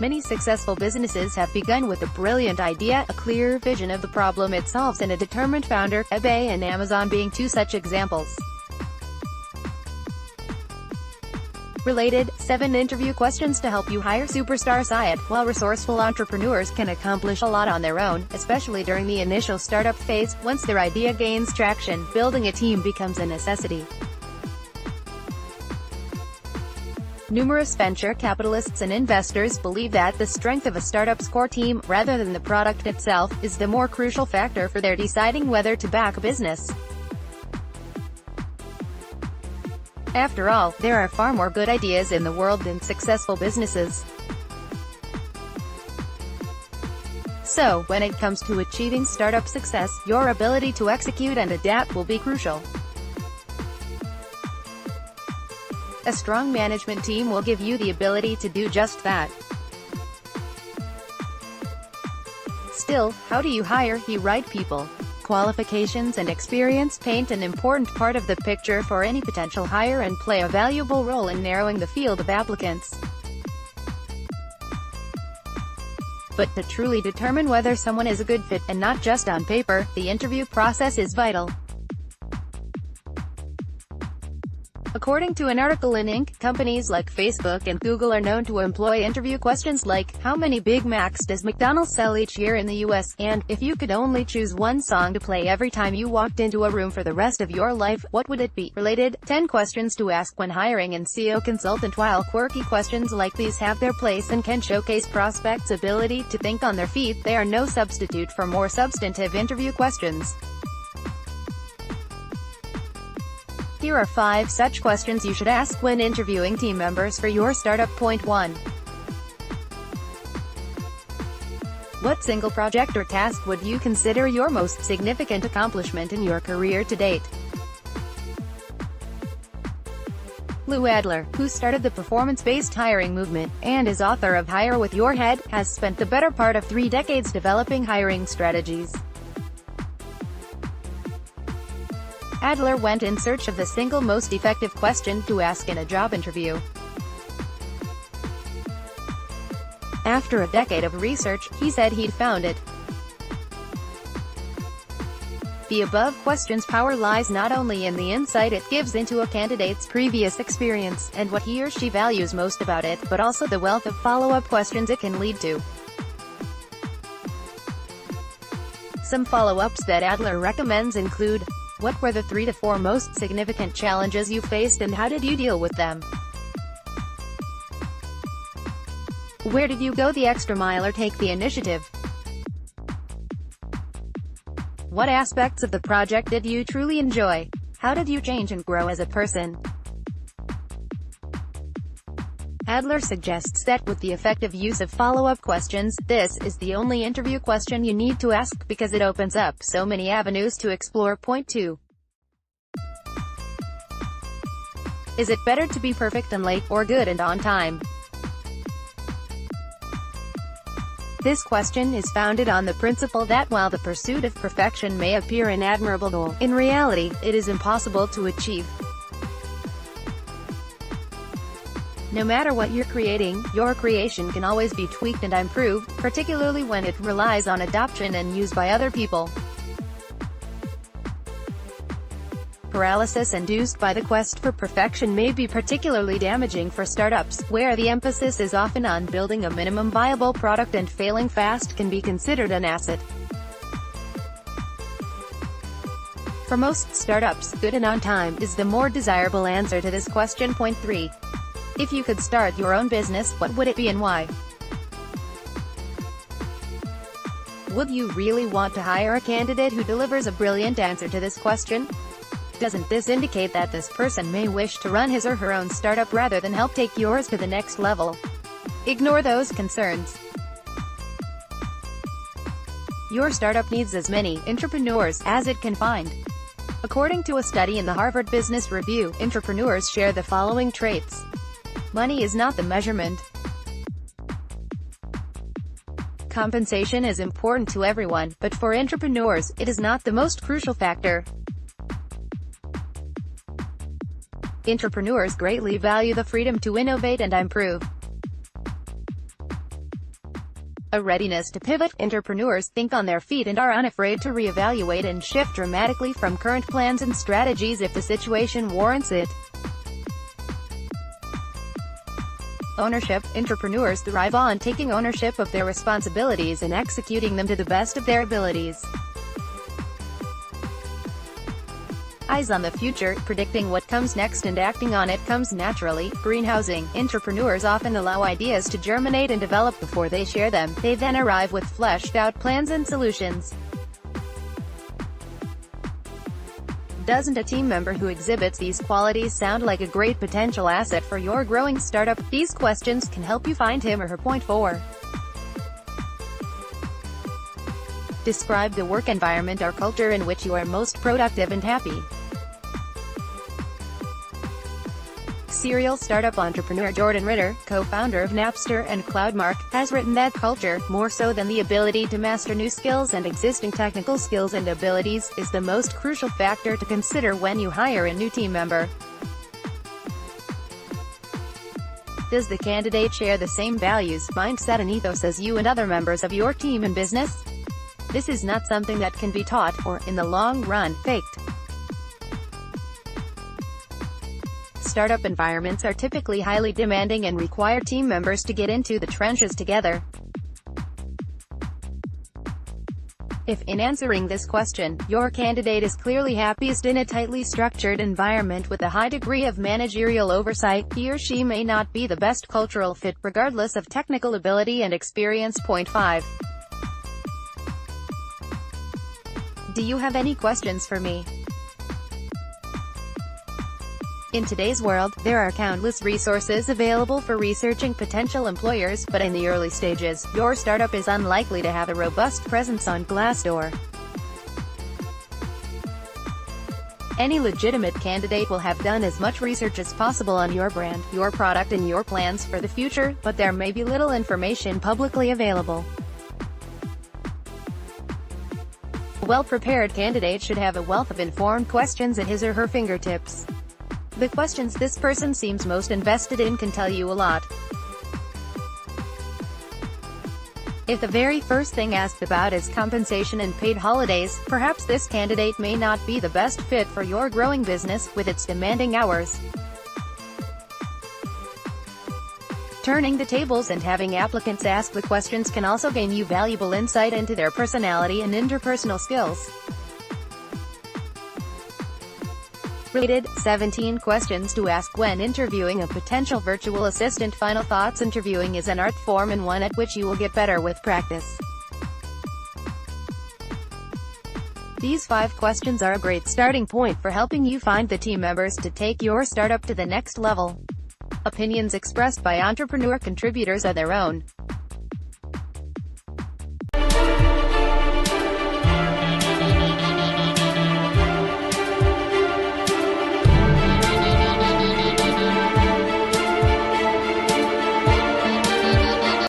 Many successful businesses have begun with a brilliant idea, a clear vision of the problem it solves, and a determined founder, eBay and Amazon being two such examples. Related, 7 interview questions to help you hire superstar science. While resourceful entrepreneurs can accomplish a lot on their own, especially during the initial startup phase, once their idea gains traction, building a team becomes a necessity. Numerous venture capitalists and investors believe that the strength of a startup's core team, rather than the product itself, is the more crucial factor for their deciding whether to back a business. After all, there are far more good ideas in the world than successful businesses. So, when it comes to achieving startup success, your ability to execute and adapt will be crucial. A strong management team will give you the ability to do just that. Still, how do you hire the right people? Qualifications and experience paint an important part of the picture for any potential hire and play a valuable role in narrowing the field of applicants. But to truly determine whether someone is a good fit, and not just on paper, the interview process is vital. According to an article in Inc., companies like Facebook and Google are known to employ interview questions like, how many Big Macs does McDonald's sell each year in the US? And, if you could only choose one song to play every time you walked into a room for the rest of your life, what would it be? Related, 10 questions to ask when hiring an SEO consultant. While quirky questions like these have their place and can showcase prospects' ability to think on their feet, they are no substitute for more substantive interview questions. Here are 5 such questions you should ask when interviewing team members for your startup. Point 1. What single project or task would you consider your most significant accomplishment in your career to date? Lou Adler, who started the performance-based hiring movement, and is author of Hire with Your Head, has spent the better part of 3 decades developing hiring strategies. Adler went in search of the single most effective question to ask in a job interview. After a decade of research, he said he'd found it. The above question's power lies not only in the insight it gives into a candidate's previous experience, and what he or she values most about it, but also the wealth of follow-up questions it can lead to. Some follow-ups that Adler recommends include, what were the 3 to 4 most significant challenges you faced and how did you deal with them? Where did you go the extra mile or take the initiative? What aspects of the project did you truly enjoy? How did you change and grow as a person? Adler suggests that, with the effective use of follow-up questions, this is the only interview question you need to ask, because it opens up so many avenues to explore. Point 2. Is it better to be perfect and late, or good and on time? This question is founded on the principle that while the pursuit of perfection may appear an admirable goal, in reality, it is impossible to achieve. No matter what you're creating, your creation can always be tweaked and improved, particularly when it relies on adoption and use by other people. Paralysis induced by the quest for perfection may be particularly damaging for startups, where the emphasis is often on building a minimum viable product, and failing fast can be considered an asset. For most startups, good and on time is the more desirable answer to this question. Point 3. If you could start your own business, what would it be and why? Would you really want to hire a candidate who delivers a brilliant answer to this question? Doesn't this indicate that this person may wish to run his or her own startup rather than help take yours to the next level? Ignore those concerns. Your startup needs as many entrepreneurs as it can find. According to a study in the Harvard Business Review, entrepreneurs share the following traits. Money is not the measurement. Compensation is important to everyone, but for entrepreneurs, it is not the most crucial factor. Entrepreneurs greatly value the freedom to innovate and improve. A readiness to pivot. Entrepreneurs think on their feet and are unafraid to reevaluate and shift dramatically from current plans and strategies if the situation warrants it. Ownership. Entrepreneurs thrive on taking ownership of their responsibilities and executing them to the best of their abilities. Eyes on the future. Predicting what comes next and acting on it comes naturally. Greenhousing. Entrepreneurs often allow ideas to germinate and develop before they share them. They then arrive with fleshed-out plans and solutions. Doesn't a team member who exhibits these qualities sound like a great potential asset for your growing startup? These questions can help you find him or her. Point 4. Describe the work environment or culture in which you are most productive and happy. Serial startup entrepreneur Jordan Ritter, co-founder of Napster and Cloudmark, has written that culture, more so than the ability to master new skills and existing technical skills and abilities, is the most crucial factor to consider when you hire a new team member. Does the candidate share the same values, mindset and ethos as you and other members of your team and business? This is not something that can be taught, or, in the long run, faked. Startup environments are typically highly demanding and require team members to get into the trenches together. If, in answering this question, your candidate is clearly happiest in a tightly structured environment with a high degree of managerial oversight, he or she may not be the best cultural fit, regardless of technical ability and experience. Point 5. Do you have any questions for me? In today's world, there are countless resources available for researching potential employers, but in the early stages, your startup is unlikely to have a robust presence on Glassdoor. Any legitimate candidate will have done as much research as possible on your brand, your product and your plans for the future, but there may be little information publicly available. A well-prepared candidate should have a wealth of informed questions at his or her fingertips. The questions this person seems most invested in can tell you a lot. If the very first thing asked about is compensation and paid holidays, perhaps this candidate may not be the best fit for your growing business, with its demanding hours. Turning the tables and having applicants ask the questions can also gain you valuable insight into their personality and interpersonal skills. Rated 17 questions to ask when interviewing a potential virtual assistant. Final thoughts. Interviewing is an art form and one at which you will get better with practice. These 5 questions are a great starting point for helping you find the team members to take your startup to the next level. Opinions expressed by entrepreneur contributors are their own.